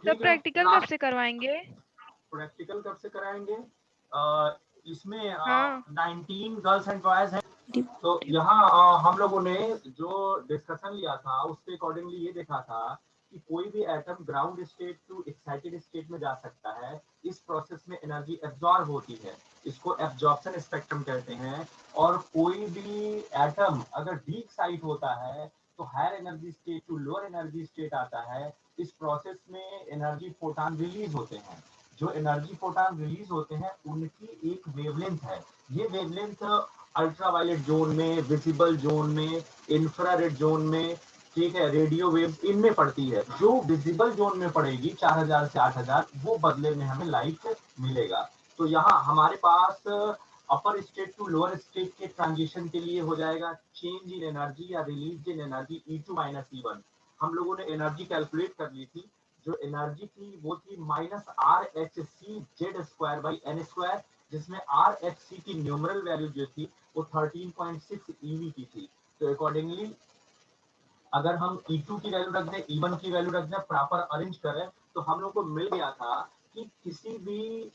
तो ठीक है, प्रैक्टिकल कब से करवाएंगे? प्रैक्टिकल कब से कराएंगे? इसमें हाँ। 19 गर्ल्स एंड बॉयज हैं। तो यहाँ हम लोगों ने जो डिस्कशन लिया था उसके अकॉर्डिंगली ये देखा था कि कोई भी atom ground state to excited state में जा सकता है। इस प्रोसेस में एनर्जी एब्जॉर्ब होती है, इसको एब्जॉर्प्शन स्पेक्ट्रम कहते हैं। और कोई भी एटम अगर डी एक्साइट होता है तो higher energy state to lower energy state आता है। इस प्रोसेस में एनर्जी फोटॉन रिलीज होते हैं। जो एनर्जी फोटॉन रिलीज होते हैं उनकी एक वेवलेंथ है। ये वेवलेंथ अल्ट्रावायलेट जोन में, विजिबल जोन में, इंफ्रारेड जोन में, ठीक है, रेडियो वेव इनमें पड़ती है। जो विजिबल जोन में पड़ेगी 4000 से 8000, वो बदले में हमें लाइट मिलेगा। तो यहाँ हमारे पास अपर स्टेट टू लोअर स्टेट के ट्रांजिशन के लिए हो जाएगा चेंज इन एनर्जी या रिलीज इन एनर्जी E2 माइनस E1। हम लोगों ने एनर्जी कैलकुलेट कर ली थी। जो एनर्जी थी वो थी -RHC Z²/n², जिसमें RHC की न्यूमरल वैल्यू जो थी वो 13.6 eV की थी। तो अकॉर्डिंगली अगर हम E2 की वैल्यू रख दें, E1 की वैल्यू रख दें, प्रॉपर अरेंज करें, तो हम लोग को मिल गया था कि किसी भी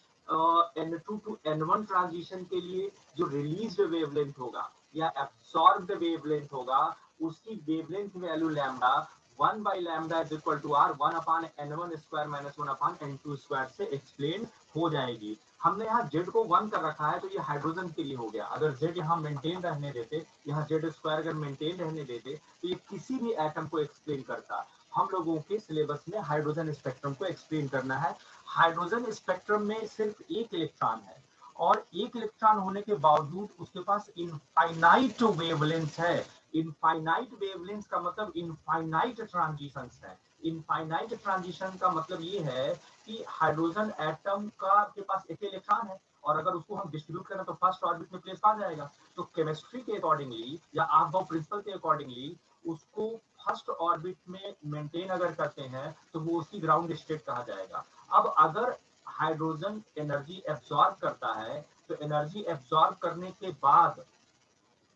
N2 टू N1 ट्रांजिशन के लिए जो रिलीज्ड वेवलेंथ होगा या एब्सॉर्ब्ड वेवलेंथ होगा, उसकी wavelength value lambda 1 by lambda is equal to R 1/N1² minus 1/N2² से एक्सप्लेन हो जाएगी। हमने यहाँ Z को 1 कर रखा है तो ये हाइड्रोजन के लिए हो गया। अगर Z यहाँ मेंटेन रहने देते, यहाँ Z² अगर मेंटेन रहने देते, तो ये किसी भी एटम को एक्सप्लेन करता। हम लोगों के सिलेबस में हाइड्रोजन स्पेक्ट्रम को एक्सप्लेन करना है। हाइड्रोजन स्पेक्ट्रम में सिर्फ एक इलेक्ट्रॉन है और एक इलेक्ट्रॉन होने के बावजूद उसके पास इनफाइनाइट वेवलेंथ है। इनफाइनाइट वेवलेंथ का मतलब इनफाइनाइट ट्रांजिशंस है। इनफाइनाइट ट्रांजिशन का मतलब ये है कि हाइड्रोजन एटम का के पास एक इलेक्ट्रॉन है और अगर उसको हम डिस्ट्रीब्यूट करें तो फर्स्ट ऑर्बिट में प्लेस आ जाएगा। तो केमिस्ट्री के अकॉर्डिंगली या आफबाउ प्रिंसिपल के अकॉर्डिंगली उसको फर्स्ट ऑर्बिट में मेंटेन अगर करते हैं तो वो उसकी ग्राउंड स्टेट कहा जाएगा। अब अगर हाइड्रोजन एनर्जी एब्सॉर्ब करता है तो एनर्जी एब्सॉर्ब करने के बाद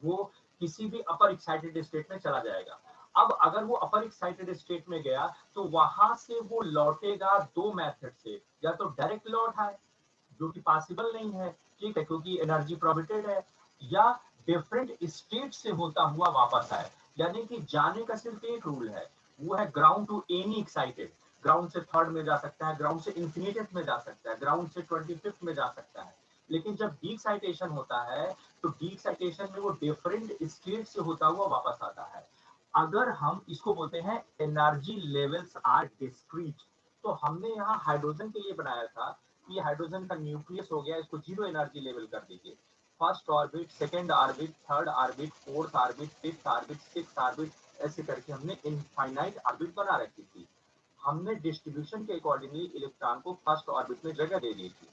वो किसी भी अपर एक्साइटेड स्टेट में चला जाएगा। अब अगर वो अपर एक्साइटेड स्टेट में गया तो वहां से वो लौटेगा दो मेथड से, या तो डायरेक्ट लौट है जो कि पॉसिबल नहीं है, ठीक है, क्योंकि एनर्जी प्रोहिबिटेड है, या डिफरेंट स्टेट से होता हुआ वापस आए। यानी कि जाने का सिर्फ एक रूल है, वो है ground to any excited. Ground से थर्ड में जा सकता है, ग्राउंड से इंफिनिटेड में जा सकता है, ग्राउंड से 25th में जा सकता है। लेकिन जब डी एक्साइटेशन होता है तो डी एक्साइटेशन में वो डिफरेंट स्टेट से होता हुआ वापस आता है। अगर हम इसको बोलते हैं एनर्जी लेवल्स आर डिस्क्रीट, तो हमने यहाँ हाइड्रोजन के लिए बनाया था कि हाइड्रोजन का न्यूक्लियस हो गया, इसको 0 एनर्जी लेवल कर दीजिए। First orbit, second orbit, third orbit, fourth orbit, fifth orbit, sixth orbit, ऐसे करके हमने इनफाइनाइट ऑर्बिट बना रखी थी। हमने डिस्ट्रीब्यूशन के अकॉर्डिंगली इलेक्ट्रॉन को फर्स्ट ऑर्बिट में जगह दे दी थी।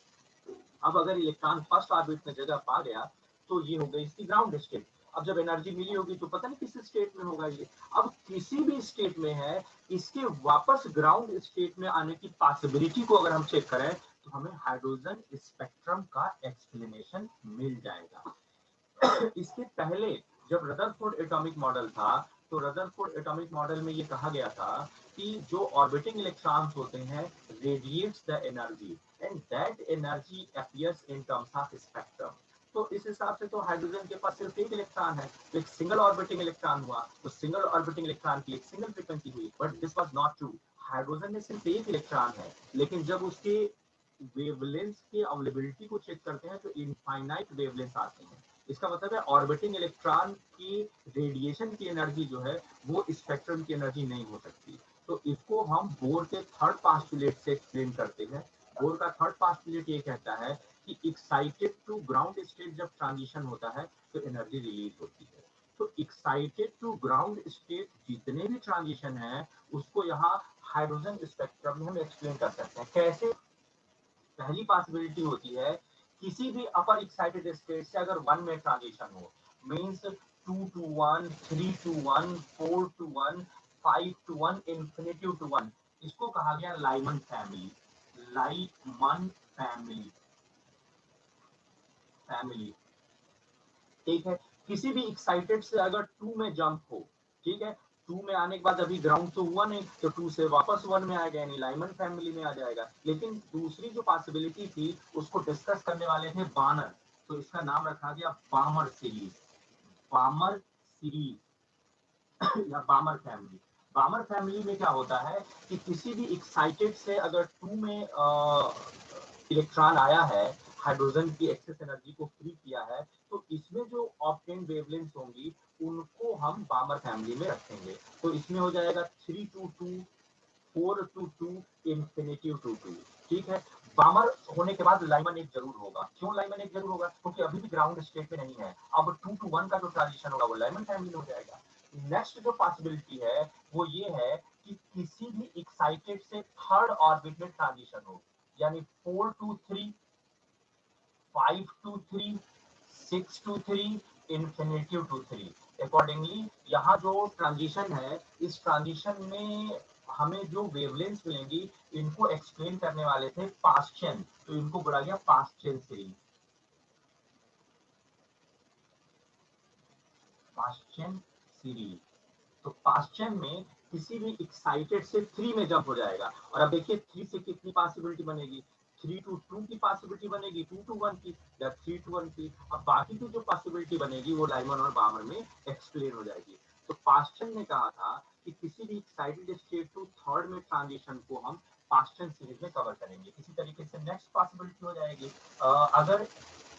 अब अगर इलेक्ट्रॉन फर्स्ट ऑर्बिट में जगह पा गया तो ये हो गई इसकी ग्राउंड स्टेट। अब जब एनर्जी मिली होगी तो पता नहीं किस स्टेट में होगा ये। अब किसी भी स्टेट में है, इसके वापस ग्राउंड स्टेट में आने की पॉसिबिलिटी को अगर हम चेक करें तो हमें हाइड्रोजन स्पेक्ट्रम का एक्सप्लेनेशन मिल जाएगा। इसके पहले जब रदरफोर्ड एटॉमिक मॉडल था तो रदरफोर्ड एटॉमिक मॉडल में ये कहा गया था कि जो ऑर्बिटिंग इलेक्ट्रॉन्स होते हैं radiates the energy and that energy appears in terms of spectrum. तो इस हिसाब से तो हाइड्रोजन के पास सिर्फ एक इलेक्ट्रॉन है, तो एक सिंगल ऑर्बिटिंग इलेक्ट्रॉन हुआ, तो सिंगल ऑर्बिटिंग इलेक्ट्रॉन की एक सिंगल फ्रीक्वेंसी हुई। But this was not true. Hydrogen में सिर्फ एक इलेक्ट्रॉन है, लेकिन जब उसके वेवलेंथ की अवेलेबिलिटी को चेक करते हैं तो इनफाइनाइट वेवलेंथ आते हैं। इसका मतलब है ऑर्बिटिंग इलेक्ट्रॉन की रेडिएशन की एनर्जी जो है वो स्पेक्ट्रम की एनर्जी नहीं हो सकती। तो इसको हम बोर के थर्ड पास्टुलेट से एक्सप्लेन करते हैं। बोर का थर्ड पास्टुलेट ये कहता है कि एक्साइटेड टू ग्राउंड स्टेट जब ट्रांजिशन होता है तो एनर्जी रिलीज होती है। तो एक्साइटेड टू ग्राउंड स्टेट जितने भी ट्रांजिशन है उसको यहाँ हाइड्रोजन स्पेक्ट्रम में हम एक्सप्लेन कर सकते हैं। कैसे? पहली पॉसिबिलिटी होती है किसी भी अपर एक्साइटेड स्टेट से अगर 1 में ट्रांजिशन हो, means 2 to 1, 3 to 1, 4 to 1, 5 to 1, infinity to 1, इसको कहा गया Lyman family. Lyman family family ठीक है। किसी भी एक्साइटेड से अगर 2 में जंप हो, ठीक है, 2 में आने के बाद अभी ग्राउंड तो हुआ नहीं, तो 2 से वापस 1 में आ गया, यानी लाइमन फैमिली में आ जाएगा। लेकिन दूसरी जो पॉसिबिलिटी थी उसको डिस्कस करने वाले थे बानर, तो इसका नाम रखा गया बामर सीरीज, बामर सीरीज या बामर फैमिली। बामर फैमिली में क्या होता है कि किसी भी एक्साइटेड से अगर 2 में इलेक्ट्रॉन आया है, हाइड्रोजन की एक्सेस एनर्जी को फ्री किया है, तो इसमें जो ऑब्टेन वेवलेंथ होंगी उनको हम बामर फैमिली में रखेंगे। तो इसमें हो जाएगा 3 to 2, 4 to 2, इंफिनिटिव टू 2। ठीक है, बामर होने के बाद लाइमन एक जरूर होगा। क्यों लाइमन एक जरूर होगा? क्योंकि अभी भी ग्राउंड स्टेट में नहीं है। अब 2 to 1 का जो ट्रांजिशन होगा वो लाइमन फैमिली में हो जाएगा। नेक्स्ट जो पॉसिबिलिटी है वो ये है कि किसी भी एक्साइटेड से थर्ड ऑर्बिट में ट्रांजिशन हो, यानी 4 to 3, 5 to 3, 6 to 3, infinitive to 3। Accordingly यहाँ जो ट्रांजिशन है, इस ट्रांजिशन में हमें जो वेवलेंथ मिलेंगी इनको एक्सप्लेन करने वाले थे पास्चन, तो इनको बोला गया पास्चन सीरीज। पास्चन सीरीज, तो पास्चन में किसी भी एक्साइटेड से 3 में जंप हो जाएगा। और अब देखिए 3 से कितनी पॉसिबिलिटी बनेगी, 3 to 2 की पॉसिबिलिटी बनेगी, 2 to 1 की या 3 to 1 की। अब बाकी की जो पॉसिबिलिटी बनेगी वो लाइमन और बामर में एक्सप्लेन हो जाएगी। तो पास्चन ने कहा था कि किसी भी एक्साइटेड स्टेट टू थर्ड में ट्रांजिशन को हम पास्चन सीरीज में कवर करेंगे। इसी तरीके से नेक्स्ट पॉसिबिलिटी हो जाएगी, अगर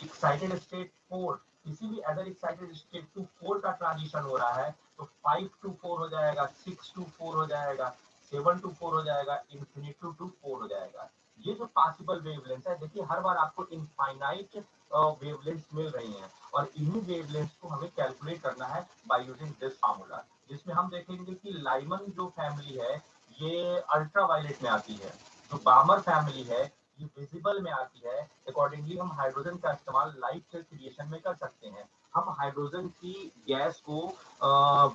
एक्साइटेड स्टेट 4, किसी भी अदर एक्साइटेड स्टेट टू 4 का ट्रांजिशन हो रहा है, तो 5 to 4 हो जाएगा, 6 to 4 हो जाएगा, 7 to 4 हो जाएगा, इंफिनिटिव टू 4 हो जाएगा। ये जो पॉसिबल वेवलेंथ है, देखिए हर बार आपको इनफाइनाइट वेवलेंथ मिल रही हैं और इन्हीं वेवलेंथ को हमें कैलकुलेट करना है बाय यूजिंग दिस फार्मूला, जिसमें हम देखेंगे कि लाइमन जो फैमिली है ये अल्ट्रावायलेट में आती है, जो बामर फैमिली है ये विजिबल में आती है। अकॉर्डिंगली हम हाइड्रोजन का इस्तेमाल लाइट क्रिएशन में कर सकते हैं। हम हाइड्रोजन की गैस को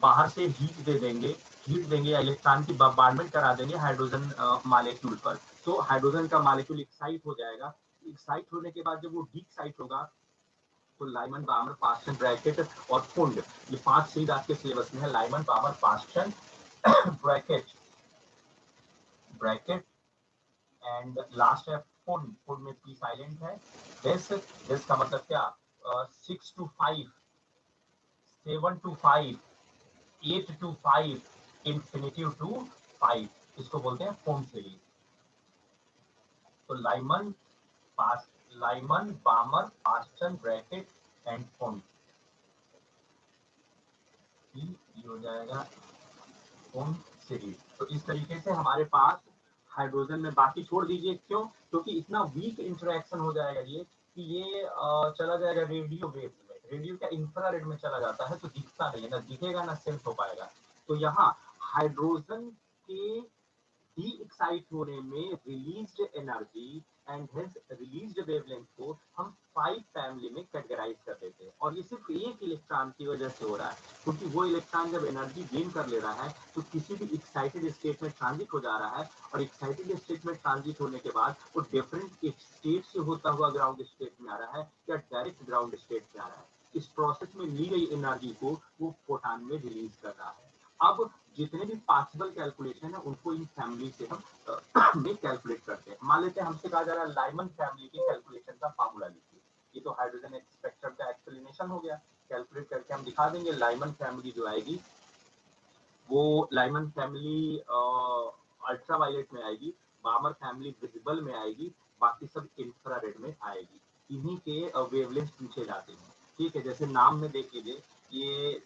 बाहर से हीट देंगे या इलेक्ट्रॉन की बॉम्बार्डमेंट करा देंगे हाइड्रोजन मॉलिक्यूल पर, तो हाइड्रोजन का मॉलिक्यूल एक्साइट हो जाएगा। एक्साइट होने के बाद जब वो डीक्साइट होगा तो लाइमन बामर पास्चन ब्रैकेट और फुंड, ये 5 सीरीज आपके सिलेबस में है, Lyman Balmer Paschen bracket bracket and last है फुंड, फुंड में पी साइलेंट है। दिस का मतलब क्या, 6 to 5, 7 to 5, 8 to 5, infinitive to 5, इसको बोलते हैं फुंड सीरीज। तो Lyman Balmer Paschen Brackett and Pfund, ये हो जाएगा फुंड सीरीज। तो इस तरीके से हमारे पास हाइड्रोजन में, बाकी छोड़ दीजिए, क्यों? क्योंकि इतना वीक इंटरेक्शन हो जाएगा ये कि ये चला जाएगा रेडियो वेव्स में, रेडियो का इंफ्रारेड में चला जाता है, तो दिखता नहीं है, ना दिखेगा ना सेंस हो पाएगा। तो यहाँ हाइड्रोजन के डी एक्साइट होने में released energy and hence released wavelength को हम 5 फैमिली में कैटेगराइज कर देते हैं, और ये सिर्फ एक इलेक्ट्रॉन की वजह से हो रहा है, क्योंकि वो इलेक्ट्रॉन जब एनर्जी गेन कर ले रहा है तो किसी भी एक्साइटेड स्टेट में ट्रांजिट हो जा रहा है, और एक्साइटेड स्टेट में ट्रांजिट होने के बाद वो डिफरेंट स्टेट से होता हुआ ग्राउंड स्टेट में आ रहा है या डायरेक्ट ग्राउंड स्टेट में आ रहा है। इस प्रोसेस में ली गई एनर्जी को वो फोटॉन में रिलीज कर रहा है। अब जितने भी पॉसिबल कैलकुलेशन है उनको इन फैमिली से हम में कैलकुलेट करते हैं। मान लेते हैं हमसे कहा जा रहा है लाइमन फैमिली के कैलकुलेशन का फार्मूला लिखिए, ये तो हाइड्रोजन स्पेक्ट्रम का एक्सप्लेनेशन हो गया, कैलकुलेट करके हम दिखा देंगे। लाइमन फैमिली जो आएगी वो लाइमन फैमिली अल्ट्रावायलेट में आएगी, बामर फैमिली विजिबल में आएगी, बाकी सब इंफ्रारेड में आएगी। इन्हीं के वेवलेंथ पूछे जाते हैं। ठीक है, जैसे नाम में देख लीजिए, ये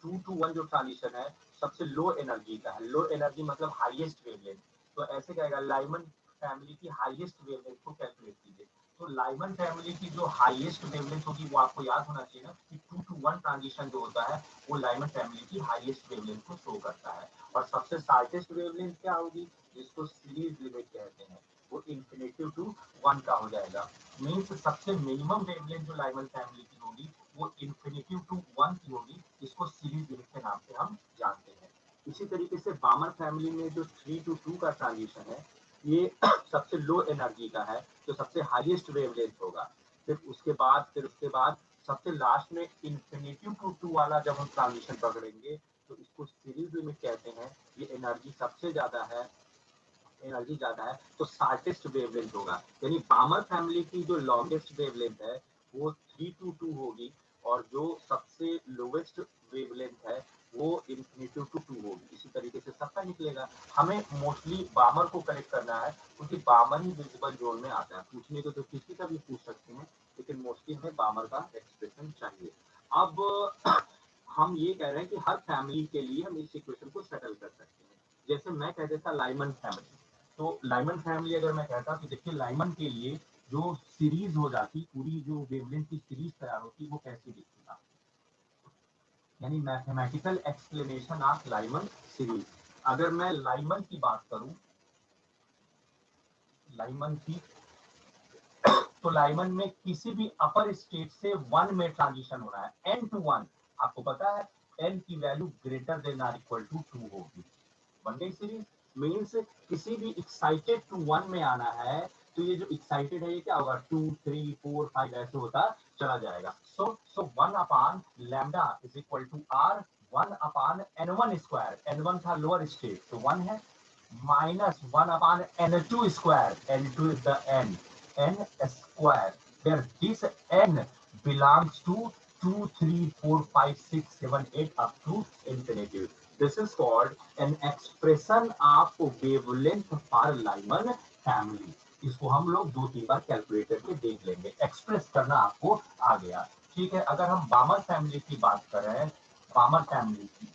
2 to 1 जो ट्रांजिशन है सबसे लो एनर्जी का है, लो एनर्जी मतलब हाईएस्ट वेवलेंथ, तो ऐसे कहेगा लाइमन फैमिली की हाईएस्ट वेवलेंथ को कैलकुलेट कीजिए। तो लाइमन फैमिली की जो हाईएस्ट वेवलेंथ होगी वो आपको याद होना चाहिए ना कि 2 to 1 ट्रांजिशन जो होता है वो लाइमन फैमिली की हाईएस्ट वेवलेंथ को शो करता है। और सबसे शार्टेस्ट वेवलेंथ क्या होगी, जिसको सीरीज लिमिट कहते हैं, वो इंफिनिटिव टू 1 का हो जाएगा। मीन्स सबसे मिनिमम वेवलेंथ जो लाइमन फैमिली की होगी वो इंफिनिटिव टू 1 की होगी, जिसको सीरीज लिमिट के नाम से हम जानते हैं। इसी तरीके से बामर फैमिली में जो 3 to 2 का ट्रांजिशन है ये सबसे लो एनर्जी का है, जो सबसे हाईएस्ट वेवलेंथ होगा। फिर उसके बाद सबसे लास्ट में इंफिनिटिव टू 2 वाला जब हम ट्रांजिशन पकड़ेंगे तो जिसको सीरीज लिमिट कहते हैं, ये एनर्जी सबसे ज्यादा है, एनर्जी ज्यादा है तो शॉर्टेस्ट वेवलेंथ होगा। यानी बामर फैमिली की जो लॉन्गेस्ट वेवलेंथ है वो 322 होगी, और जो सबसे लोवेस्ट वेवलेंथ है वो इन्फिनिटी टू 2 होगी। इसी तरीके से सबका निकलेगा। हमें मोस्टली बामर को कलेक्ट करना है क्योंकि बामर ही विजिबल जोन में आता है। पूछने को तो किसी का भी पूछ सकते हैं, लेकिन मोस्टली हमें बामर का एक्सप्रेशन चाहिए। अब हम ये कह रहे हैं कि हर फैमिली के लिए हम इस इक्वेशन को सेटल कर सकते हैं। जैसे मैं कह देता लाइमन फैमिली, तो लाइमन फैमिली अगर मैं कहता तो देखिए लाइमन के लिए जो सीरीज हो जाती, पूरी जो वेवलेंथ की सीरीज तैयार होती वो कैसी दिखती, यानी mathematical explanation of Lyman series. अगर मैं लाइमन की बात करूं, लाइमन की, तो लाइमन में किसी भी अपर स्टेट से वन में ट्रांजिशन हो रहा है, n to 1। आपको पता है n की value greater than or equal to 2 होगी। वन डे सीरीज मीन्स किसी भी एक्साइटेड टू 1 में आना है, तो ये जो एक्साइटेड है ये क्या होगा, 2 3 4 5 ऐसे होता चला जाएगा। So 1 upon lambda is equal to R 1 upon n1 square, n1 था लोअर स्टेट तो 1 है, minus 1 upon n2 square, n2 is the n square, where this n belongs to 2 3 4 5 6 7 8 up to infinity. This is called an expression of wavelength for Lyman family. इसको हम लोग 2-3 बार calculate करके देख लेंगे, express करना आपको आ गया। ठीक है, अगर हम बामर फैमिली की बात करें, बामर फैमिली की,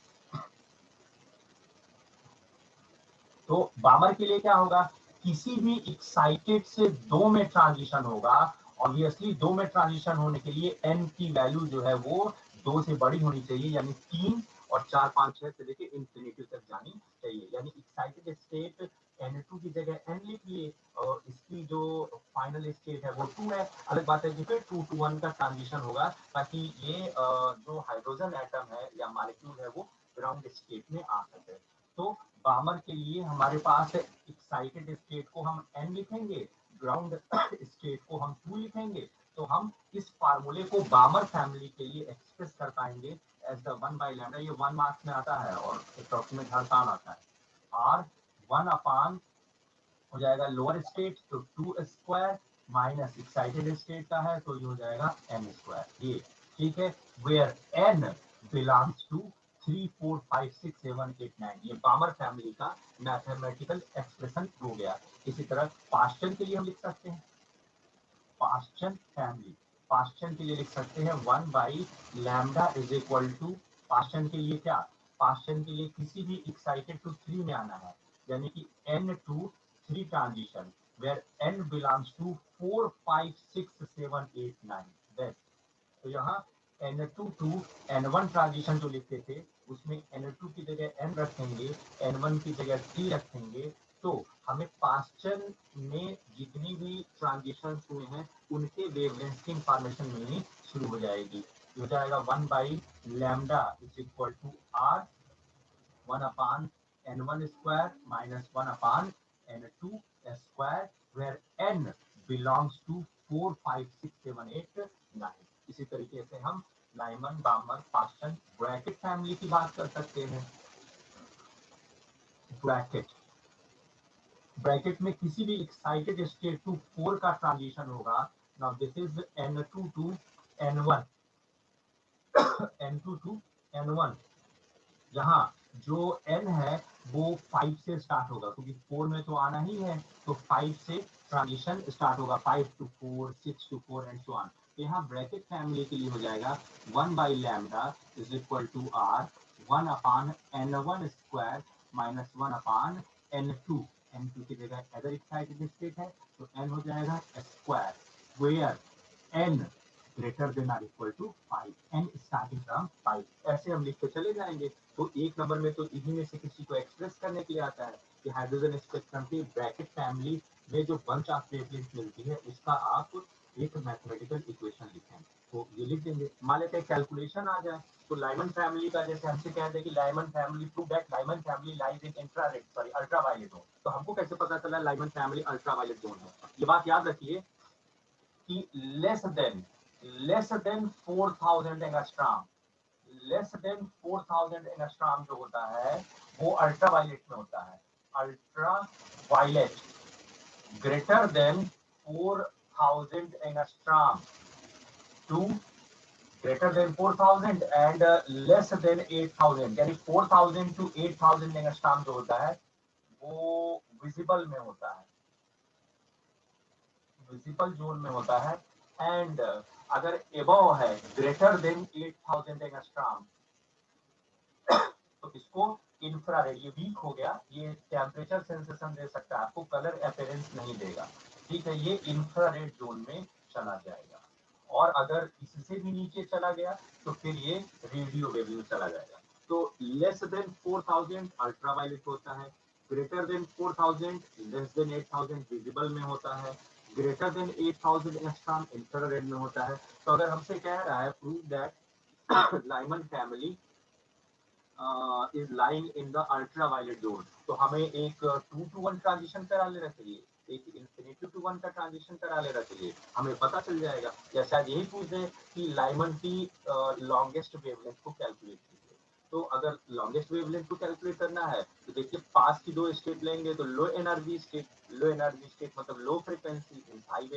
तो बामर के लिए क्या होगा, किसी भी एक्साइटेड से 2 में ट्रांजिशन होगा। ऑब्वियसली 2 में ट्रांजिशन होने के लिए n की वैल्यू जो है वो 2 से बड़ी होनी चाहिए, यानी 3 और 4 5 6 से लेके इंफिनिटी तक जानी चाहिए। यानी एक्साइटेड स्टेट n2 की जगह n लिखिए, और इसकी जो फाइनल स्टेट है वो 2 है। अलग बात है कि फिर 2 to 1 का ट्रांजिशन होगा, ताकि ये जो हाइड्रोजन एटम है या मॉलिक्यूल है वो ग्राउंड स्टेट में आ सके। तो बामर के लिए हमारे पास एक्साइटेड स्टेट को हम n लिखेंगे, ग्राउंड स्टेट को हम 2 लिखेंगे। तो हम इस फार्मूले को बामर फैमिली के लिए एक्सप्रेस कर पाएंगे एज द 1 बाई लैम्डा। ये 1 मार्क्स में आता है और अप्रोक्सीमेट हर साल आता है। और 1 अपान हो जाएगा लोअर स्टेट तो 2 स्क्वायर, माइनस एक्साइटेड स्टेट का है तो ये हो जाएगा n स्क्वायर। ये ठीक है, वेयर n बिलोंग्स टू 3 4 5 6 7 8 9। ये बामर फैमिली का मैथमेटिकल एक्सप्रेशन हो गया। इसी तरह पास्चन के लिए हम लिख सकते हैं, पास्चन फैमिली, पास्चन के लिए लिख सकते हैं 1 by lambda is equal to, Paschen के लिए क्या, पास्चन के लिए किसी भी एक्साइटेड टू 3 में आना है, यानी कि n to 3 transition, where n belongs to 4 5 6 7 8 9। That, तो यहाँ n2 to n1 ट्रांजिशन जो लिखते थे उसमें n2 की जगह n रखेंगे, n1 की जगह t रखेंगे। तो हमें पास्चन में जितनी भी ट्रांजिशन हुए हैं उनके वेवलेंथ की इंफॉर्मेशन मिलनी शुरू हो जाएगी। हो जाएगा 1 by lambda is equal to R 1 upon n1 square minus 1 upon n2 square, where n belongs to 4 5 6 7 8 9। इसी तरीके से हम Lyman Balmer Paschen bracket family की बात कर सकते हैं। ब्रैकेट, ब्रैकेट में किसी भी एक्साइटेड स्टेट टू 4 का ट्रांजिशन होगा। Now this is n2 to n1, n2 to n1, जहाँ जो n है वो 5 से स्टार्ट होगा, क्योंकि 4 में तो आना ही है, तो 5 से ट्रांजिशन स्टार्ट होगा, 5 to 4 6 to 4 and so on. तो यहाँ ब्रैकेट फैमिली के लिए हो जाएगा 1 by lambda is equal to R 1 upon n1 square minus 1 upon n2, n2 की जगह अदर एक्साइटेड स्टेट है तो n हो जाएगा square, where n greater than or equal to 5, n starting from 5। ऐसे हम लिखते चले जाएंगे। तो एक नंबर में तो इन्हीं में से किसी को एक्सप्रेस करने के लिए आता है कि हाइड्रोजन स्पेक्ट्रम की ब्रैकेट फैमिली में जो बंच ऑफ वेवलेंथ मिलती है उसका आप एक मैथमेटिकल इक्वेशन लिखें, तो ये लिख देंगे। मान लेते हैं कैलकुलेशन आ जाए, तो लाइमन फैमिली का जैसे हमसे कहते हैं कि Lyman family prove that Lyman family lies in infrared sorry ultraviolet zone. तो हमको कैसे पता चला लाइमन फैमिली अल्ट्रावायलेट जोन है? ये बात याद रखिए कि less than 4000 angstrom, less than 4000 angstrom जो होता है वो अल्ट्रा वायलेट में होता है। Ultra violet greater than 4000 angstrom to greater than 4000 and less than 8000, यानी 4000 टू 8000 एंगस्ट्रॉम जो होता है वो विजिबल में होता है, विजिबल जोन में होता है। एंड अगर एबव है ग्रेटर देन 8000 एंगस्ट्रॉम तो इसको इंफ्रारेड, ये वीक हो गया, ये टेम्परेचर सेंसेशन दे सकता है आपको, कलर अपीयरेंस नहीं देगा, ठीक है, ये इंफ्रारेड जोन में चला जाएगा। और अगर इससे भी नीचे चला गया तो फिर ये रेडियो वेव में चला जाएगा। तो लेस देन 4000 अल्ट्रावायलेट होता है, greater than 4000 less than 8000 visible में होता है, ग्रेटर देन 8000 एंगस्ट्रॉम इंफ्रारेड में होता है। तो अगर हमसे कह रहा है prove that Lyman family is lying in the ultraviolet zone, तो हमें एक 2-to-1 ट्रांजिशन करा लेना चाहिए, एक इंफिनिटी टू 1 का ट्रांजिशन करा लेना चाहिए, हमें पता चल जाएगा। या शायद यही पूछ दे कि लाइमन की लॉन्गेस्ट वेवलेंथ को कैलकुलेट कीजिए। तो अगर लॉन्गेस्ट वेवलेंथ को कैलकुलेट करना है तो देखिए पास की दो स्टेट लेंगे, तो लो एनर्जी स्टेट मतलब लो फ्रीक्वेंसी, हाई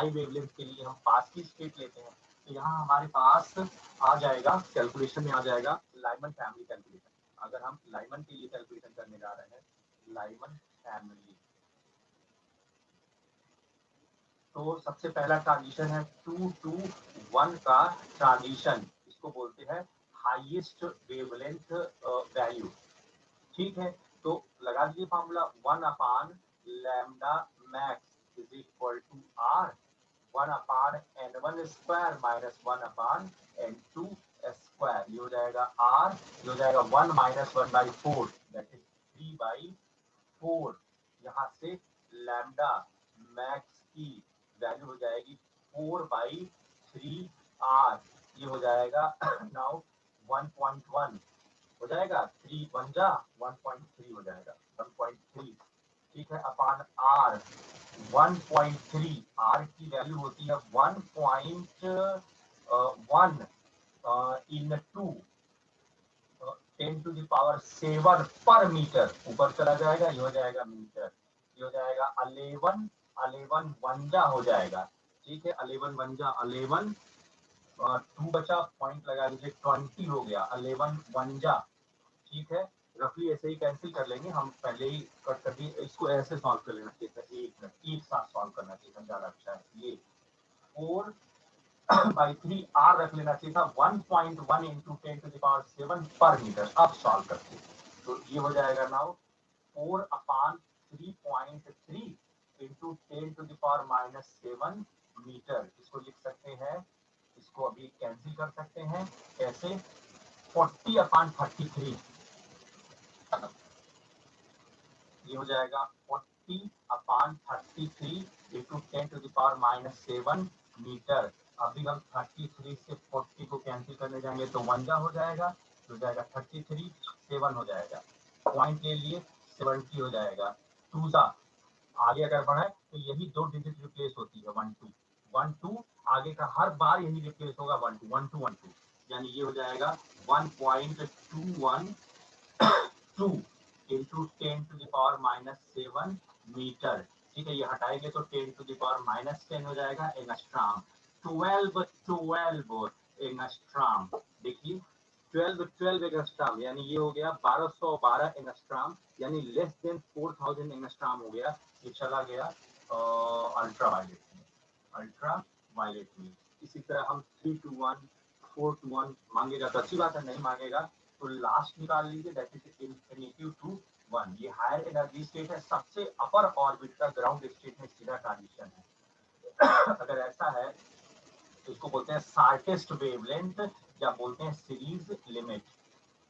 वेवलेंथ के लिए हम पास की स्टेट लेते हैं। तो यहाँ हमारे पास आ जाएगा, कैलकुलेशन में आ जाएगा लाइमन फैमिली कैलकुलेशन। अगर हम लाइमन के लिए कैलकुलेशन करने जा रहे हैं, लाइमन फैमिली, तो सबसे पहला ट्रांजिशन है 2-to-1 का ट्रांजिशन, इसको बोलते हैं हाईएस्ट वेवलेंथ वैल्यू, ठीक है। तो लगा दीजिए formula 1 upon lambda max is equal to R 1 upon n1 square minus 1 upon n2 square, ये हो जाएगा r, ये हो जाएगा 1 माइनस 1/4 दैट इज 3/4। यहाँ से लैम्डा मैक्स की वैल्यू हो जाएगी 4/3r, ये हो जाएगा नाउ 1.1 हो जाएगा, 3 1 जा 1.3 हो जाएगा 1.3, ठीक है, अपान r 1.3, r की वैल्यू होती है 1.1 into 10⁻⁷ पर मीटर, ऊपर चला जाएगा, ये हो जाएगा मीटर, ये हो जाएगा 11 वंजा हो जाएगा, ठीक है, 11 वंजा 11 2 बचा, पॉइंट लगा दीजिए 20 हो गया, 11 वंजा, ठीक है। रफली ऐसे ही कैंसिल कर लेंगे, हम पहले ही कट कर दिए, इसको ऐसे सॉल्व कर लेना चाहिए था, एक साथ सॉल्व करना चाहिए था, ज्यादा अच्छा है। ये 4/3 r रख लेना चाहिए था, 1.1 into 10⁻⁷ पर मीटर। अब सॉल्व करते हैं तो ये हो जाएगा नाउ 4/3.3 into 10⁻⁷ मीटर, इसको लिख सकते हैं, इसको अभी कैंसिल कर सकते हैं, कैसे, 40/33, ये हो जाएगा 40/33 into 10⁻⁷ मीटर। अभी हम 33 से 40 को कैंसिल करने जाएंगे तो 1 जा हो जाएगा, हो जाएगा 33, 7 हो जाएगा, पॉइंट ले लिए 70 हो जाएगा, 2 जा आगे अगर बढ़े तो यही 2 डिजिट रिप्लेस होती है, 1 2 1 2, आगे का हर बार यही रिप्लेस होगा 1 2 1 2 1 2, यानी ये हो जाएगा 1.212 into 10⁻⁷ मीटर, ठीक है, ये हटाएंगे तो 10⁻⁻10 हो जाएगा एंगस्ट्रॉम, 12 एंगस्ट्रॉम, देखिए 12 एंगस्ट्रॉम, यानी ये हो गया 1212 एंगस्ट्रॉम, यानी लेस देन 4000 एंगस्ट्रॉम हो गया, ये चला गया अल्ट्रावायलेट में। इसी तरह हम 3-to-1 4-to-1 मांगेगा तो अच्छी बात है, नहीं मांगेगा तो लास्ट निकाल लीजिए, दैट इज इंफिनिटी टू 1, ये हायर एनर्जी स्टेट है, सबसे अपर ऑर्बिट का ग्राउंड स्टेट में सीधा ट्रांजिशन है। अगर ऐसा है तो इसको बोलते हैं शॉर्टेस्ट वेवलेंथ या बोलते हैं सीरीज लिमिट।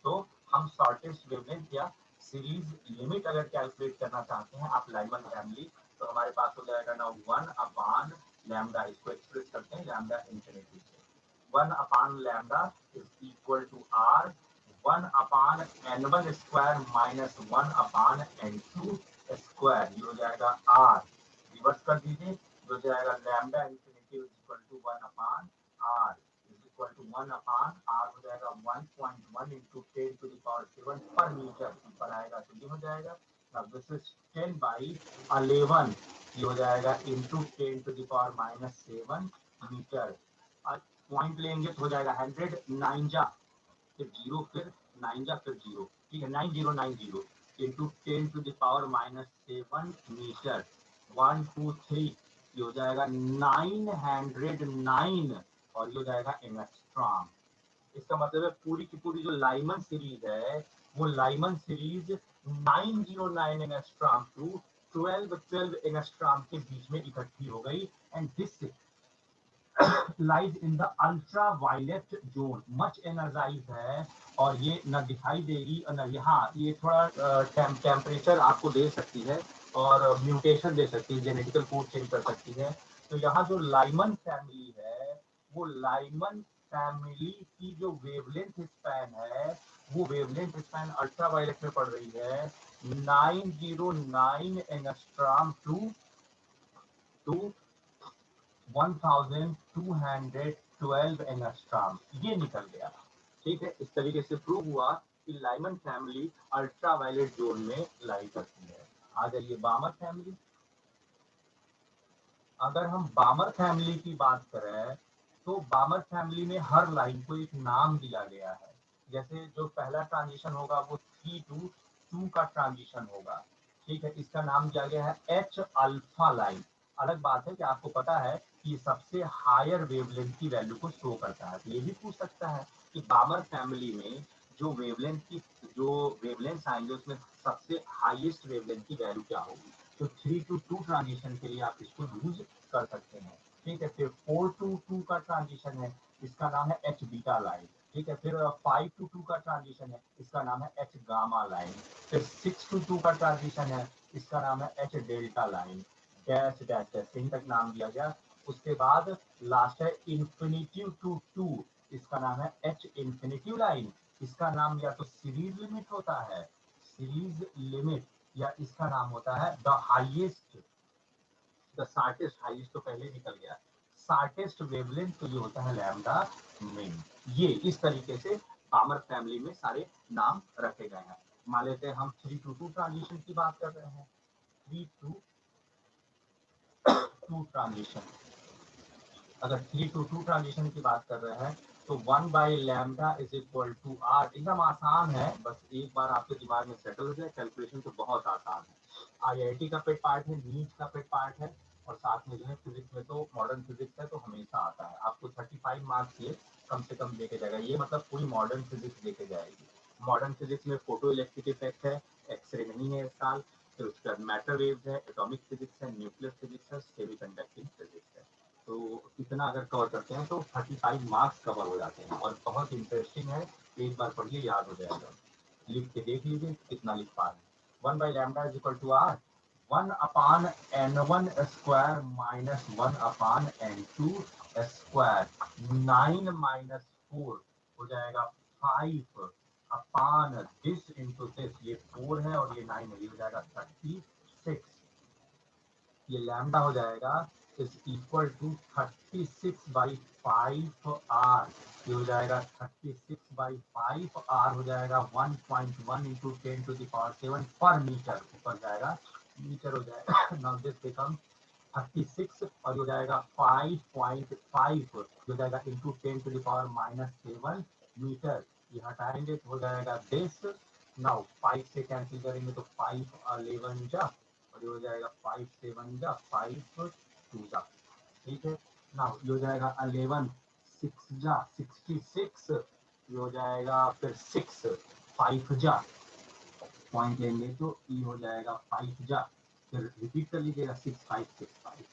तो हम शॉर्टेस्ट वेवलेंथ या सीरीज लिमिट अगर कैलकुलेट करना चाहते हैं आप लाइमन फैमिली, तो हमारे पास हो जाएगा ना 1 अपान लैम्डा, इसको एक्सप्रेस करते हैं लैम्डा इंफिनिटी से, 1 upon lambda is equal to r 1 upon n1 square minus 1 upon n2 square, ये हो जाएगा r, रिवर्स कर दीजिए, हो जाएगा lambda infinity is equal to 1 upon r equal to 1 upon R हो जाएगा 1.1 इंटू 10 टू द पावर 7 पर मीटर ऊपर आएगा तो ये हो जाएगा। अब दिस इज 10 बाई 11 ये हो जाएगा into 10 to the power -7 metre. Point लेंगे तो हो जाएगा 100 9 जा फिर 0 फिर 9 जा फिर 0, ठीक है 9090 into 10 to the power -7 metre 1 2 3 ये हो जाएगा 909 और ये हो जाएगा एंगस्ट्रॉम। इसका मतलब है पूरी की पूरी जो लाइमन सीरीज है वो Lyman series 909 angstrom to 1212 angstrom के बीच में इकट्ठी हो गई and this lies in the ultra violet zone much energise है और ये न दिखाई देगी न यहाँ ये थोड़ा टेम्परेचर आपको दे सकती है और म्यूटेशन दे सकती है, जेनेटिकल कोड चेंज कर सकती है। तो यहाँ जो लाइमन फैमिली है वो लाइमन फैमिली की जो वेवलेंथ स्पैन है वो वेवलेंथ स्पैन अल्ट्रा वायलेट में पड़ रही है 909 एंगस्ट्रॉम टू 1212 एंगस्ट्रॉम ये निकल गया। ठीक है, इस तरीके से प्रूव हुआ कि Lyman family ultra violet zone में लाई करती है। आ जाइए बामर फैमिली। अगर हम बामर फैमिली की बात करें तो बामर फैमिली में हर लाइन को एक नाम दिया गया है। जैसे जो पहला ट्रांजिशन होगा वो 3 to 2 का ट्रांजिशन होगा, ठीक है, इसका नाम दिया गया है एच अल्फा लाइन। अलग बात है कि आपको पता है कि सबसे हायर वेवलेंथ की वैल्यू को शो करता है। ये भी पूछ सकता है कि बामर फैमिली में जो वेवलेंथ आएंगे उसमें सबसे हाईएस्ट वेवलेंथ की वैल्यू क्या होगी। तो 3 to 2 ट्रांजिशन के लिए आप इसको यूज कर सकते हैं। ठीक है, फिर 4 to 2 का ट्रांजिशन है, इसका नाम है एच बीटा लाइन। ठीक है, फिर 5 to 2 का ट्रांजिशन है, इसका नाम है एच गामा लाइन। फिर 6 to 2 का ट्रांजिशन है, इसका नाम है H delta line. Dash dash dash in तक नाम दिया गया। उसके बाद लास्ट है इन्फिनिटिव टू 2, इसका नाम है एच इन्फिनिटिव लाइन। इसका नाम या तो सीरीज लिमिट होता है, सीरीज लिमिट, या इसका नाम होता है the highest, the shortest. Highest तो पहले निकल गया, शार्टेस्ट वेवलेंथ तो ये होता है लैम्डा मिन। ये इस तरीके से बामर फैमिली में सारे नाम रखे गए हैं। मान लेते हैं हम 3 to 2 ट्रांजिशन की बात कर रहे हैं। 3 to 2 ट्रांजिशन, अगर 3 to 2 ट्रांजिशन की बात कर रहे हैं तो 1 by lambda is equal to R. एकदम आसान है, बस एक बार आपके दिमाग में सेटल हो जाए, कैलकुलेशन तो बहुत आसान है। आईआईटी का पेट पार्ट है, नीट का पेट पार्ट है और साथ में जो है फिजिक्स में तो मॉडर्न फिजिक्स है तो हमेशा आता है। आपको 35 मार्क्स ये कम से कम देके जाएगा। ये मतलब पूरी मॉडर्न फिजिक्स देके जाएगी। मॉडर्न फिजिक्स में फोटो इलेक्ट्रिक इफेक्ट है, एक्सरे नहीं है इस साल, फिर उसके बाद मैटर वेव्स है, एटॉमिक फिजिक्स है, न्यूक्लियर फिजिक्स है, सेमीकंडक्टिंग फिजिक्स है। तो इतना अगर कवर करते हैं तो 35 मार्क्स कवर हो जाते हैं और बहुत इंटरेस्टिंग है। एक बार पढ़िए याद हो जाएगा। लिख के देख लीजिए कितना लिख पा रहे हैं। 1 by lambda is equal to R 1 upon n1 square minus 1 upon n2 square. 9 minus 4 हो जाएगा 5 अपान दिस इंटू दिस, ये 4 है और ये 9 है, ये हो जाएगा 36। ये लैम्डा हो जाएगा is equal to 36 by 5 R. ये हो जाएगा 36 बाई 5 आर हो जाएगा 1.1 इंटू 10 टू द पावर 7 पर मीटर। ऊपर जाएगा मीटर हो जाएगा। नाउ दिस बिकम 36 और हो जाएगा 5.5 हो जाएगा into 10 to the power -7 metre. ये हटाएंगे तो हो जाएगा दिस। नाउ 5 से कैंसिल करेंगे तो 5 11 जा और ये हो जाएगा 5 7 जा 5 2 जा। ठीक है, नाउ ये हो जाएगा 11 6 जा 66, ये हो जाएगा फिर 6 5 जा, पॉइंट लेंगे तो ये हो जाएगा 5 जा, फिर रिपीट कर लीजिएगा 6 5 6 5।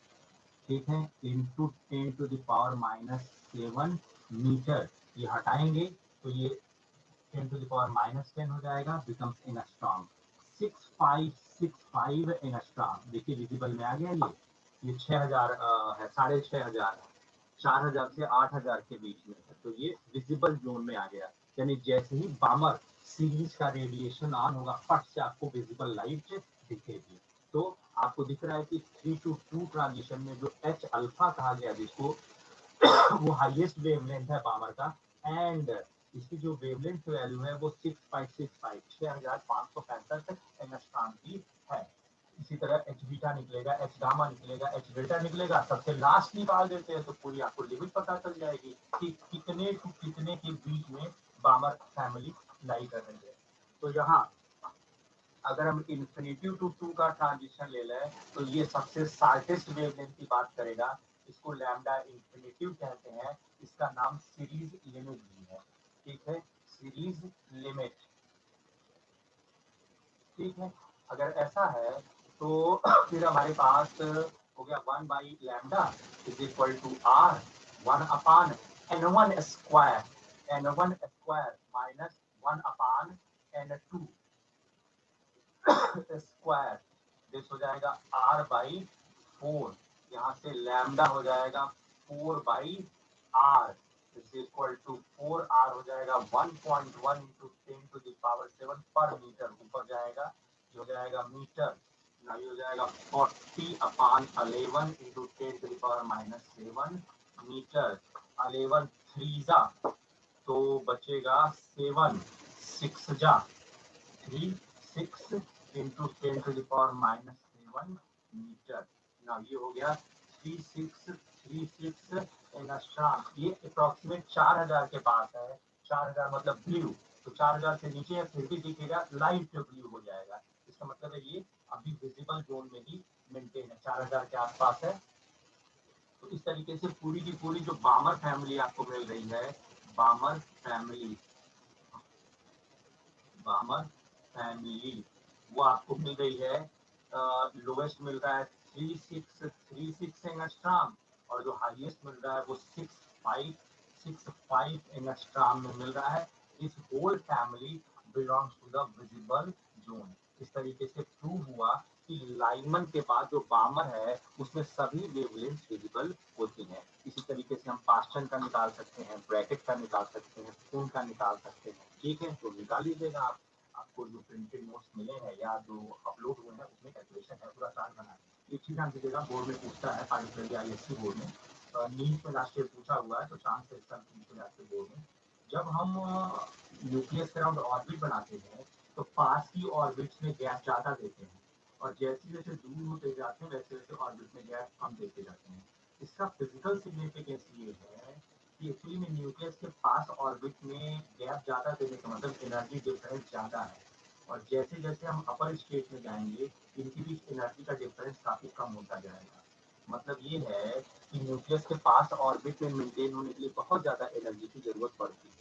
ठीक है, into 10 to the power -7 metre. ये हटाएंगे तो ये 10 टू द पावर -10 हो जाएगा, बिकम्स एंगस्ट्रॉम। 6565 एंगस्ट्रॉम। देखिए विजिबल में आ गया। ये 6000 है, 6500, 4000 से 8000 के बीच में है, तो ये विजिबल जोन में आ गया। यानी जैसे ही बामर सीरीज का रेडिएशन ऑन होगा फट से आपको विजिबल लाइट दिखेगी। तो आपको दिख रहा है कि 3 to 2 ट्रांजिशन में जो एच अल्फा कहा गया, जिसको वो हाईएस्ट वेवलेंथ है बामर का, एंड इसकी जो वेवलेंथ वैल्यू है वो 6565 एंगस्ट्रॉम की है। इसी तरह एच बीटा निकलेगा, एच गामा निकलेगा, एच डेल्टा निकलेगा, सबसे लास्ट निकाल देते हैं तो पूरी आपको लिमिट पता चल जाएगी कि कितने टू कितने के बीच में बामर फैमिली लाई कर रही है। तो यहाँ अगर हम इन्फिनिटी टू 2 का ट्रांजिशन ले लें तो ये सबसे शार्टेस्ट वेवलेंथ की बात करेगा, इसको लैम्डा इन्फिनिटिव कहते हैं, इसका नाम सीरीज लिमिट भी है। ठीक है, सीरीज लिमिट। ठीक है, अगर ऐसा है तो फिर हमारे पास हो गया 1 by lambda is equal to R 1 upon n1 square minus 1 upon n2 square. This हो जाएगा r बाई 4, यहाँ से लैम्डा हो जाएगा 4 by r is equal to 4r हो जाएगा 1.1 इंटू 10 टू द पावर 7 पर मीटर, ऊपर जाएगा ये हो जाएगा मीटर ना, ये हो जाएगा 40 upon 11 into 10 to the power minus 7 metre. 11 3 तो बचेगा 7 6 जा 3 6 into 10 to the power minus 7 metre. ना ये हो गया 3636 एंगस्ट्रॉम। ये अप्रोक्सीमेट 4000 के पास है, 4000 मतलब ब्लू, तो 4000 से नीचे है फिर भी दिखेगा लाइट ब्लू हो जाएगा, इसका मतलब है ये अभी विजिबल जोन में ही मेंटेन है, 4000 के आसपास है। तो इस तरीके से पूरी की पूरी जो बामर फैमिली आपको मिल रही है, बामर फैमिली, बामर फैमिली वो आपको मिल रही है, लोवेस्ट मिल रहा है 3636 एंगस्ट्रॉम, और जो हाईएस्ट मिल रहा है वो 6565 एंगस्ट्रॉम में मिल रहा है। इस whole family belongs to the visible zone. इस तरीके से प्रूव हुआ कि लाइनमन के बाद जो बामर है उसमें सभी वेवलेंथ विजिबल होती हैं। इसी तरीके से हम पास्टन का निकाल सकते हैं, ब्रैकेट का निकाल सकते हैं, खून का निकाल सकते हैं। ठीक है, तो निकाल लीजिएगा आप। आपको जो प्रिंटेड नोट्स मिले हैं या जो अपलोड हुए हैं उसमें कैलकुलेशन है, पूरा चार्ट बना है। एक चीज ध्यान दीजिएगा, बोर्ड में पूछता है पार्टिकुलरली आईएससी बोर्ड में, नीट में लास्ट ईयर पूछा हुआ है तो चांस है इसका पूछे जाते बोर्ड में। जब हम न्यूक्लियस के अराउंड ऑर्बिट बनाते हैं तो पास की ऑर्बिट्स में गैप ज्यादा देते हैं, और जैसे जैसे दूर होते जाते हैं वैसे वैसे ऑर्बिट में गैप कम देते जाते हैं। इसका फिजिकल सिग्निफिकेंस ये है कि एक्चुअली में न्यूक्लियस के पास ऑर्बिट में गैप ज्यादा देने का मतलब एनर्जी डिफरेंस ज्यादा है, और जैसे जैसे हम अपर स्टेट में जाएंगे इनके बीच एनर्जी का डिफरेंस काफी कम होता जाएगा। मतलब ये है कि न्यूक्लियस के पास ऑर्बिट में मेंटेन होने के लिए बहुत ज्यादा एनर्जी की जरूरत पड़ती है।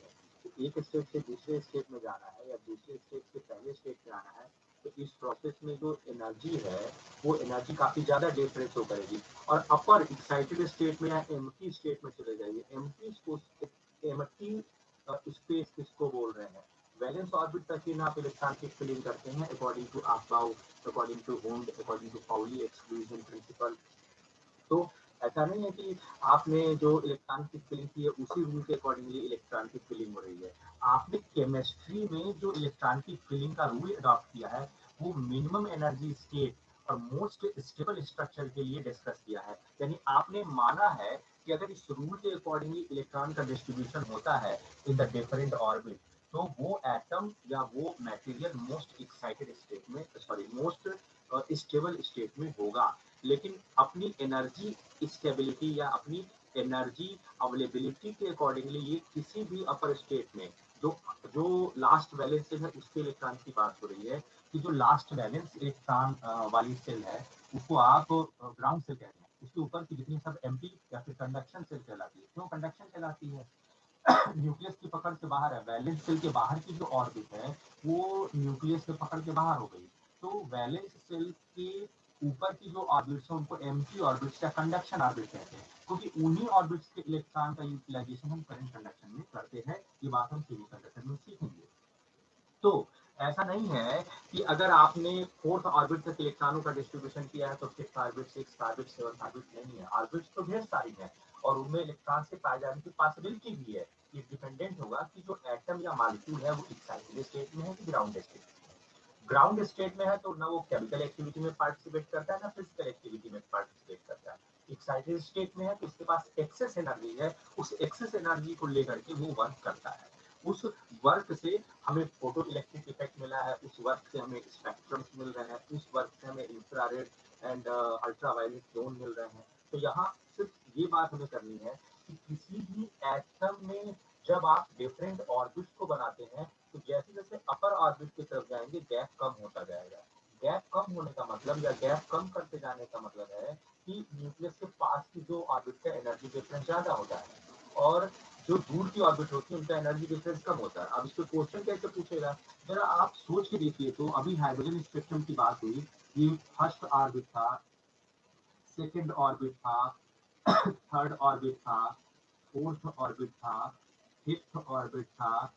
तो एक स्टेट से दूसरे स्टेट में जाना है या दूसरे स्टेट से पहले स्टेट में आना है, तो इस प्रोसेस में जो एनर्जी है वो एनर्जी काफी ज्यादा डिफरेंस हो करेगी, और अपर एक्साइटेड स्टेट में या एम्प्टी स्टेट में चले जाइए। एम्प्टी स्पेस किसको बोल रहे हैं? वैलेंस ऑर्बिट तक ही आप इलेक्ट्रॉन की फिलिंग करते हैं according to Aufbau, according to Hund, according to Pauli exclusion principle. तो ऐसा नहीं है कि आपने जो इलेक्ट्रॉन की फिलिंग की है उसी रूल के अकॉर्डिंगली इलेक्ट्रॉन की फिलिंग हो रही है। आपने केमिस्ट्री में जो इलेक्ट्रॉन की फिलिंग का रूल अडॉप्ट किया है वो मिनिमम एनर्जी स्टेट और मोस्ट स्टेबल स्ट्रक्चर के लिए डिस्कस किया है, यानी आपने माना है कि अगर इस रूल के अकॉर्डिंगली इलेक्ट्रॉन का डिस्ट्रीब्यूशन होता है इन द डिफरेंट ऑर्बिट, तो वो एटम या वो मटेरियल मोस्ट एक्साइटेड स्टेट में, सॉरी मोस्ट स्टेबल स्टेट में होगा। लेकिन अपनी एनर्जी स्टेबिलिटी या अपनी एनर्जी अवेलेबिलिटी के अकॉर्डिंगली ये किसी भी अपर स्टेट में जो जो लास्ट वैलेंस सेल है उसके इलेक्ट्रॉन की बात हो रही है कि जो लास्ट वैलेंस इलेक्ट्रॉन वाली सेल है उसको आप ग्राउंड सेल कहते हैं, उसके ऊपर की जितनी सब एम्प्टी या फिर कंडक्शन सेल कहलाती है। क्यों कंडक्शन कहलाती है? न्यूक्लियस की पकड़ से बाहर है, वैलेंस सेल के बाहर की जो ऑर्बिट है वो न्यूक्लियस के पकड़ के बाहर हो गई, तो वैलेंस सेल के ऊपर की जो ऑर्बिट्स है उनको एम्प्टी ऑर्बिट्स या कंडक्शन ऑर्बिट कहते हैं, क्योंकि उन्हीं ऑर्बिट्स के इलेक्ट्रॉन का यूटिलाइजेशन हम करंट कंडक्शन में करते हैं। ये बात हम सेमी कंडक्टर में सीखेंगे। तो ऐसा नहीं है कि अगर आपने फोर्थ ऑर्बिट तक इलेक्ट्रॉनों का डिस्ट्रीब्यूशन किया है तो fifth orbit, sixth orbit, seventh orbit नहीं है। ऑर्बिट्स तो ढेर सारी है और उनमें इलेक्ट्रॉन से पाए जाने की पॉसिबिलिटी भी है। ये डिपेंडेंट होगा कि जो एटम या मॉलिक्यूल है वो एक्साइटेड स्टेट में है कि ग्राउंड स्टेट में। ग्राउंड स्टेट में है तो ना वो केमिकल एक्टिविटी में पार्टिसिपेट करता है ना फिजिकल एक्टिविटी में पार्टिसिपेट करता है। एक्साइटेड स्टेट में है तो उसके पास एक्सेस एनर्जी है, उस एक्सेस एनर्जी को लेकर के वो वर्क करता है। उस वर्क से हमें फोटो इलेक्ट्रिक इफेक्ट मिला है, उस वर्क से हमें स्पेक्ट्रम्स मिल रहे हैं, उस वर्क से हमें इंफ्रारेड एंड अल्ट्रावायलेट जोन मिल रहे हैं। तो यहाँ सिर्फ ये बात हमें करनी है कि किसी भी एटम में जब आप डिफरेंट ऑर्बिट्स को बनाते हैं तो जैसे जैसे अपर ऑर्बिट की तरफ जाएंगे गैप कम होता जाएगा। गैप कम होने का मतलब या गैप कम करते जाने का मतलब है कि न्यूक्लियस के पास की जो ऑर्बिट का एनर्जी डिफरेंस ज्यादा होता है और जो दूर की ऑर्बिट होती है उनका एनर्जी डिफरेंस कम होता है। अब इसको क्वेश्चन कैसे पूछेगा, जरा आप सोच के देखिए। तो अभी हाइड्रोजन स्पेक्ट्रम की बात हुई, ये फर्स्ट ऑर्बिट था, सेकेंड ऑर्बिट था, थर्ड ऑर्बिट था, फोर्थ ऑर्बिट था, फिफ्थ ऑर्बिट था,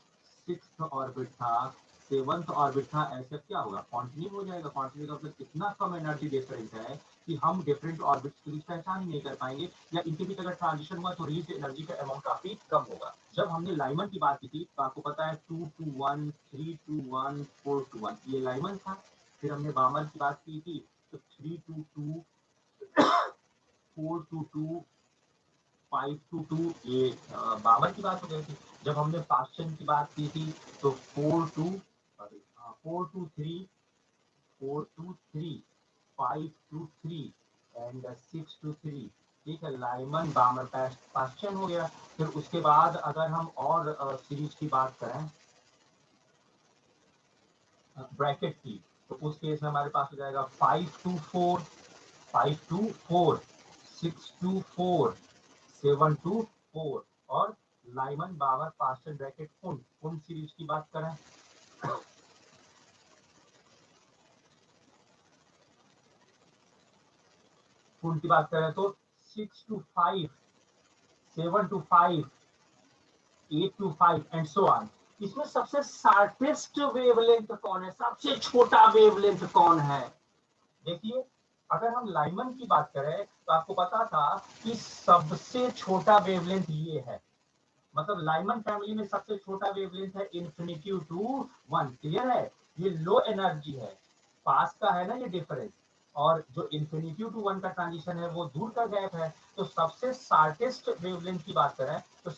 सिक्स्थ ऑर्बिट था, सेवंथ ऑर्बिट था। ऐसा क्या होगा, कॉन्टिन्यू हो जाएगा। कॉन्टिन्यू का मतलब इतना कम एनर्जी डिफरेंस है कि हम डिफरेंट ऑर्बिट्स के बीच पहचान ही नहीं कर पाएंगे, या इनके बीच अगर ट्रांजिशन हुआ तो रिलीज एनर्जी का अमाउंट काफी कम होगा। जब हमने लाइमन की बात की थी तो आपको पता है 2-2-1, 3-2-1, 4-2-1 ये लाइमन था। फिर हमने बामर की बात की थी तो 3-2-2, 4-2-2, 5-2-2 ये बाबर की बात हो गई थी। जब हमने पास्चन की बात की थी तो 4-2-3, 4-2-3, 5-2-3 एंड 6-2-3। ठीक है, लाइमन बामर पास्चन हो गया। फिर उसके बाद अगर हम और सीरीज की बात करें ब्रैकेट की तो उस केस में हमारे पास हो जाएगा 5-2-4, 5-2-4, 6-2-4, 7-2-4। और लाइमन बाबर पास्चन ब्रैकेट उन सीरीज की बात करें की बात करें तो 6-5, 7-5, 8-5 एंड सो ऑन। इसमें सबसे शार्पेस्ट वेवलेंथ कौन है, सबसे छोटा वेवलेंथ कौन है? देखिए, अगर हम लाइमन की बात करें तो आपको पता था कि सबसे छोटा वेवलेंथ ये है, मतलब लाइमन फैमिली में सबसे छोटा वेवलेंथ है इन्फिनिटी टू 1। क्लियर है, ये लो एनर्जी है, पास का है ना ये डिफरेंस, और जो इन्फिनिटी टू 1 का ट्रांजिशन है वो दूर का गैप है। तो सबसे शार्टेस्ट वेवलेंथ की बात करें तो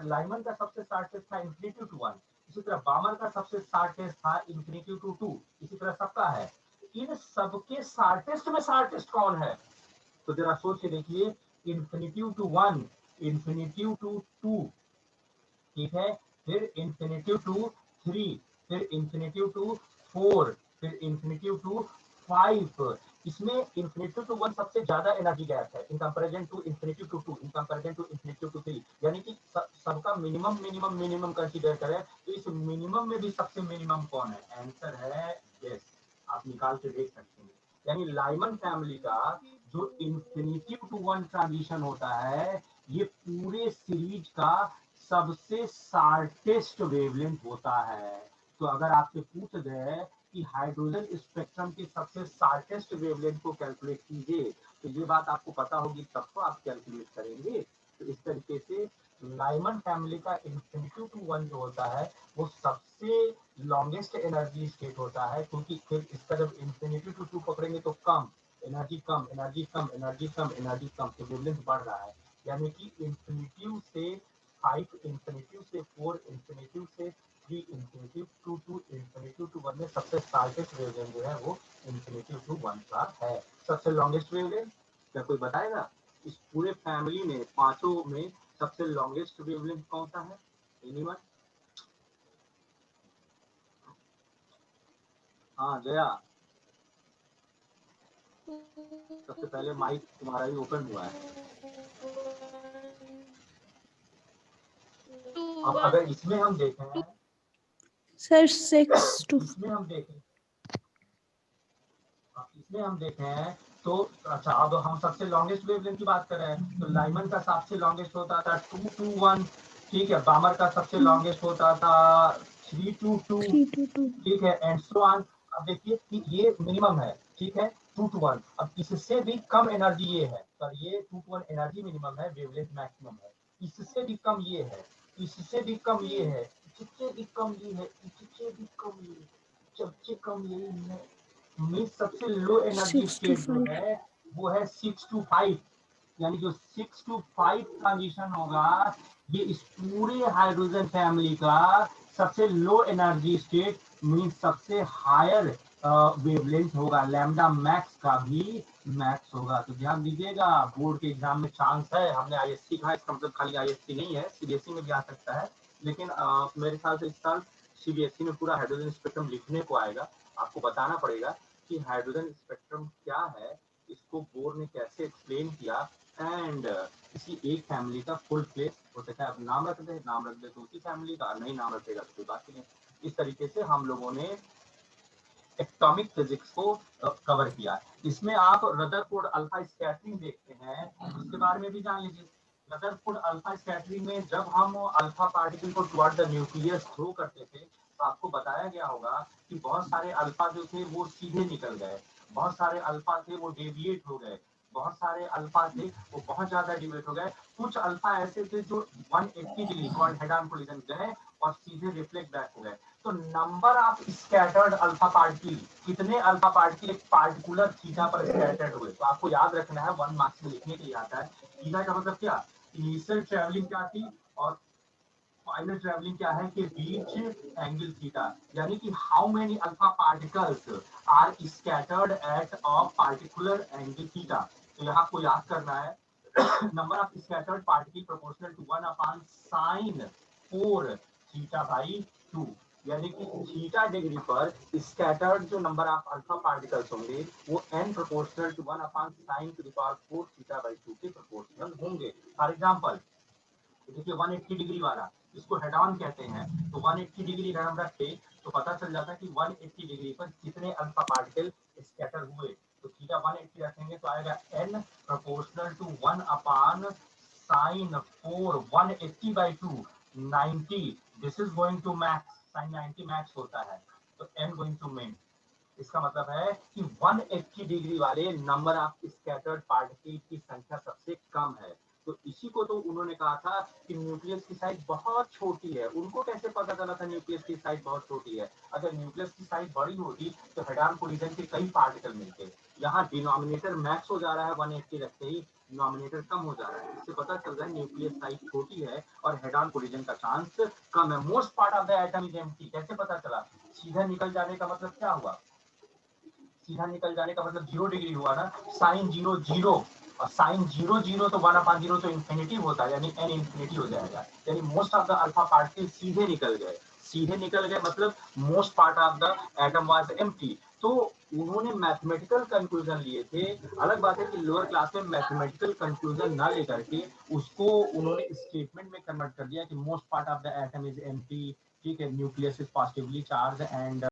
लाइमन का सबसे शार्टेस्ट था इन्फिनिटी टू 1, इसी तरह बामर का सबसे शार्टेस्ट था इन्फिनिटी टू 2, इसी तरह सबका है। इन सबके शार्टेस्ट में शार्टेस्ट कौन है? तो जरा सोच के देखिए, इन्फिनिटी टू 1, इन्फिनिटी टू 2, ठीक है, फिर इन्फिनिटी टू 3, फिर इन्फिनिटी टू 4, फिर इन्फिनिटी टू 5। इसमें इन्फिनिटी टू 1 सबसे ज्यादा एनर्जी गैप है in comparison to infinity to 2, in comparison to infinity to 3। यानी कि सबका मिनिमम मिनिमम मिनिमम कंसीडर करें तो इस मिनिमम में भी सबसे मिनिमम कौन है? आंसर है यस, आप निकाल के देख सकते हैं। यानी लाइमन फैमिली का जो इन्फिनिटी टू 1 ट्रांजिशन होता है ये पूरे सीरीज का सबसे शार्टेस्ट वेवलेंथ होता है। तो अगर आपसे पूछ गए कि हाइड्रोजन स्पेक्ट्रम की सबसे शार्टेस्ट वेवलेंथ को कैलकुलेट कीजिए तो ये बात आपको पता होगी, तब तो आप कैलकुलेट करेंगे। तो इस तरीके से लाइमन फैमिली का इन्फिनिटी टू 1 जो होता है वो सबसे लॉन्गेस्ट एनर्जी स्टेट होता है, क्योंकि फिर इसका जब इन्फिनिटी टू 2 पकड़ेंगे तो कम एनर्जी, कम एनर्जी, कम एनर्जी, कम एनर्जी, कम, तो वेवलेंथ बढ़ रहा है। यानी कि इन्फिनिटी से 5, इन्फिनिटी से 4, इन्फिनिटी से 3, इन्फिनिटी टू 2, इन्फिनिटी टू 1 में सबसे शार्टेस्ट वेवलेंथ जो है वो इन्फिनिटी टू 1 का है। सबसे लॉन्गेस्ट वेवलेंथ क्या कोई बताएगा? इस पूरे फैमिली में पांचों में सबसे लॉन्गेस्ट वेवलेंथ कौन सा है? एनीवन? हाँ जया, सबसे पहले माइक तुम्हारा ही ओपन हुआ है। अब अगर इसमें हम देखें सर 6 to इसमें हम देखें तो अच्छा, अब हम सबसे लॉन्गेस्ट वेवलेंथ की बात कर रहे हैं तो लाइमन का सबसे लॉन्गेस्ट होता था 2-2-1, ठीक है, बामर का सबसे लॉन्गेस्ट होता था 3-2-2, 3 to 2। ठीक है, एंड सो ऑन। अब देखिए कि ये मिनिमम है, ठीक है, 2-1। अब इससे भी कम एनर्जी ये है, पर ये 2-1 एनर्जी मिनिमम है, वेवलेंथ मैक्सिमम है। इससे भी कम ये है, इससे भी कम ये है, इससे भी कम ये है, इससे भी कम ये, सबसे कम ये है। सबसे लो एनर्जी 6 to स्टेट जो 5। है वो है 6-5, यानी जो 6 to 5 ट्रांजिशन होगा ये इस पूरे हाइड्रोजन फैमिली का सबसे लो एनर्जी स्टेट मीन सबसे हायर वेवलेंथ होगा, लैम्डा मैक्स का भी मैक्स होगा। तो ध्यान दीजिएगा, बोर्ड के एग्जाम में चांस है, हमने आईएससी कहा, इसका मतलब खाली आईएससी नहीं है, सीबीएसई में भी आ सकता है, लेकिन मेरे ख्याल से इस साल सीबीएसई में पूरा हाइड्रोजन स्पेक्ट्रम लिखने को आएगा। आपको बताना पड़ेगा कि हाइड्रोजन स्पेक्ट्रम क्या है, इसको बोर्ड ने कैसे एक्सप्लेन किया, एंड किसी एक फैमिली का फुल प्लेस हो सकता है। अब नाम रख दे तो उसी फैमिली का, नहीं नाम रखेगा तो कोई बात नहीं। इस तरीके से हम लोगों ने एटॉमिक फिजिक्स को कवर किया। इसमें आप रदरफोर्ड अल्फा स्कैटरिंग देखते हैं, इसके बारे में भी जान लीजिए। रदरफोर्ड अल्फा स्कैटरिंग में जब हम अल्फा पार्टिकल को टुवर्ड द न्यूक्लियस थ्रो करते थे तो आपको बताया गया होगा कि बहुत सारे अल्फा जो थे वो सीधे निकल गए, बहुत सारे अल्फा थे वो डेविएट हो गए, बहुत सारे अल्फा थे वो बहुत ज्यादा डेविएट हो गए, कुछ अल्फा ऐसे थे जो 180 degree called head on collision गए और सीधे रिफ्लेक्ट बैक हो गए। तो number of scattered alpha particle, कितने अल्फा पार्टिकल एक पार्टिकुलर थीटा पर स्कैटर्ड हुए, तो आपको याद रखना है, 1 मार्क्स में लिखने के लिए आता है। थीटा का मतलब क्या, इनिशियल ट्रैवलिंग क्या थी और फाइनल ट्रैवलिंग क्या है कि बीच एंगल थीटा, यानी कि how many alpha particles are scattered at a particular angle theta. तो यहाँ आपको याद करना है number of scattered particle proportional to 1 upon sine 4 theta by 2, यानी कि थीटा डिग्री पर स्कैटर्ड जो नंबर ऑफ अल्फा पार्टिकल्स होंगे वो n proportional to 1 upon sine to the power 4 theta by 2 के प्रोपोर्शनल होंगे। फॉर एग्जांपल देखिए 180 डिग्री वाला, इसको हेड ऑन कहते हैं, तो 180 डिग्री अगर हम रखे तो पता चल जाता है कि 180 डिग्री पर कितने अल्फा पार्टिकल स्कैटर हुए। तो थीटा 180 रखेंगे तो आएगा n proportional to 1 upon sine 4 180 by 2 90, this is going to max, sine 90 max होता है, तो n गोइंग टू मिन। इसका मतलब है कि 180 डिग्री वाले नंबर ऑफ स्कैटर्ड पार्टिकल की संख्या सबसे कम है। तो इसी को तो उन्होंने कहा था कि न्यूक्लियस की साइज बहुत छोटी है। उनको कैसे पता चला था न्यूक्लियस की साइज बहुत छोटी है? अगर न्यूक्लियस की साइज बड़ी होती तो हेड ऑन कोलिजन के कई पार्टिकल मिलते। यहाँ डिनोमिनेटर मैक्स हो जा रहा है, 180 रखते ही डिनोमिनेटर कम हो जा रहा है, इससे पता चल रहा है न्यूक्लियस साइज छोटी है और हेड ऑन कोलिजन का चांस कम है। Most part of the atom is empty, कैसे पता चला? सीधा निकल जाने का मतलब क्या हुआ? सीधा निकल जाने का मतलब 0 डिग्री हुआ ना, साइन 0 0, और साइन 0 0 तो 1 अपॉन 0 तो इंफिनिटी होता है, यानी n इंफिनिटी हो जाएगा, यानी most of the alpha particle सीधे निकल गए। सीधे निकल गए मतलब most part of the atom was empty. तो उन्होंने मैथमेटिकल कंक्लूजन लिए थे। अलग बात है कि लोअर क्लास में मैथमेटिकल कंक्लूजन ना लेकर के उसको उन्होंने स्टेटमेंट में कन्वर्ट कर दिया कि most part of the atom is empty, ठीक है, nucleus is positively charge and